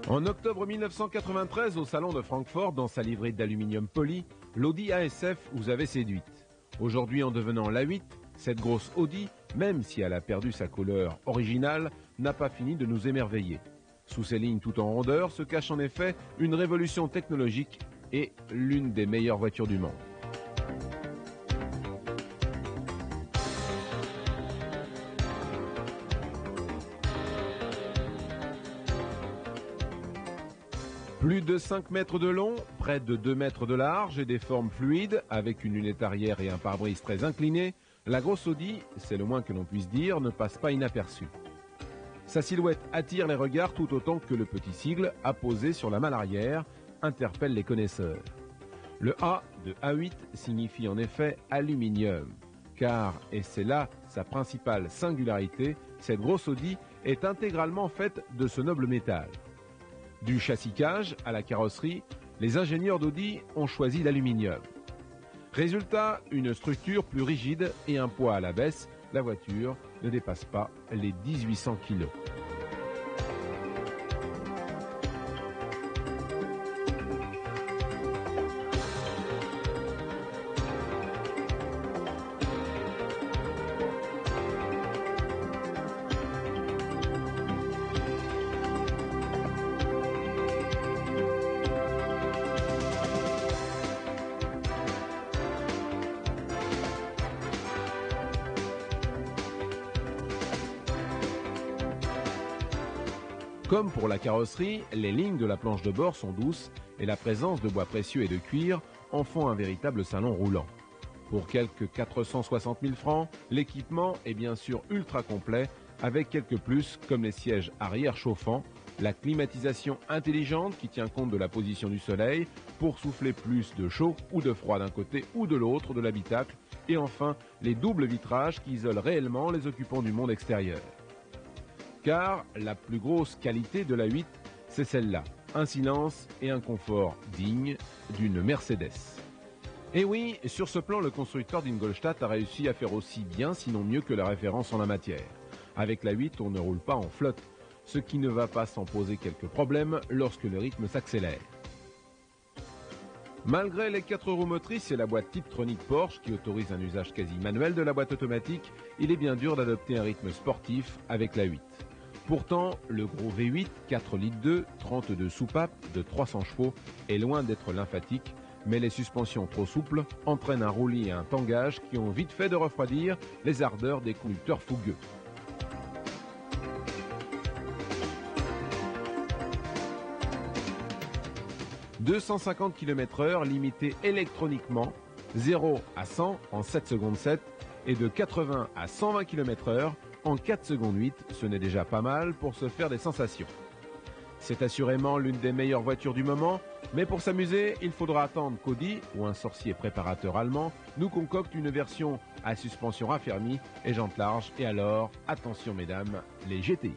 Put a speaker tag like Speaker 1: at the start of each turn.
Speaker 1: En octobre 1993, au salon de Francfort, dans sa livrée d'aluminium poli, l'Audi A/SF vous avait séduite. Aujourd'hui, en devenant l'A8, cette grosse Audi, même si elle a perdu sa couleur originale, n'a pas fini de nous émerveiller. Sous ces lignes tout en rondeur se cache en effet une révolution technologique et l'une des meilleures voitures du monde. Plus de 5 mètres de long, près de 2 mètres de large et des formes fluides, avec une lunette arrière et un pare-brise très incliné, la grosse Audi, c'est le moins que l'on puisse dire, ne passe pas inaperçue. Sa silhouette attire les regards tout autant que le petit sigle apposé sur la malle arrière interpelle les connaisseurs. Le A de A8 signifie en effet aluminium, car, et c'est là sa principale singularité, cette grosse Audi est intégralement faite de ce noble métal. Du châssis-cage à la carrosserie, les ingénieurs d'Audi ont choisi l'aluminium. Résultat, une structure plus rigide et un poids à la baisse, la voiture ne dépasse pas les 1800 kg. Comme pour la carrosserie, les lignes de la planche de bord sont douces et la présence de bois précieux et de cuir en font un véritable salon roulant. Pour quelques 460 000 francs, l'équipement est bien sûr ultra complet avec quelques plus comme les sièges arrière chauffants, la climatisation intelligente qui tient compte de la position du soleil pour souffler plus de chaud ou de froid d'un côté ou de l'autre de l'habitacle et enfin les doubles vitrages qui isolent réellement les occupants du monde extérieur. Car la plus grosse qualité de la 8, c'est celle-là, un silence et un confort digne d'une Mercedes. Et oui, sur ce plan, le constructeur d'Ingolstadt a réussi à faire aussi bien, sinon mieux que la référence en la matière. Avec la 8, on ne roule pas en flotte, ce qui ne va pas sans poser quelques problèmes lorsque le rythme s'accélère. Malgré les 4 roues motrices et la boîte Tiptronic Porsche qui autorise un usage quasi manuel de la boîte automatique, il est bien dur d'adopter un rythme sportif avec la 8. Pourtant, le gros V8, 4 litres 2, 32 soupapes de 300 chevaux est loin d'être lymphatique, mais les suspensions trop souples entraînent un roulis et un tangage qui ont vite fait de refroidir les ardeurs des conducteurs fougueux. « 250 km/h limité électroniquement, 0 à 100 en 7 secondes 7 et de 80 à 120 km/h en 4 secondes 8, ce n'est déjà pas mal pour se faire des sensations. C'est assurément l'une des meilleures voitures du moment, mais pour s'amuser, il faudra attendre qu'Audi, ou un sorcier préparateur allemand, nous concocte une version à suspension raffermie et jantes larges, et alors, attention mesdames, les GTI.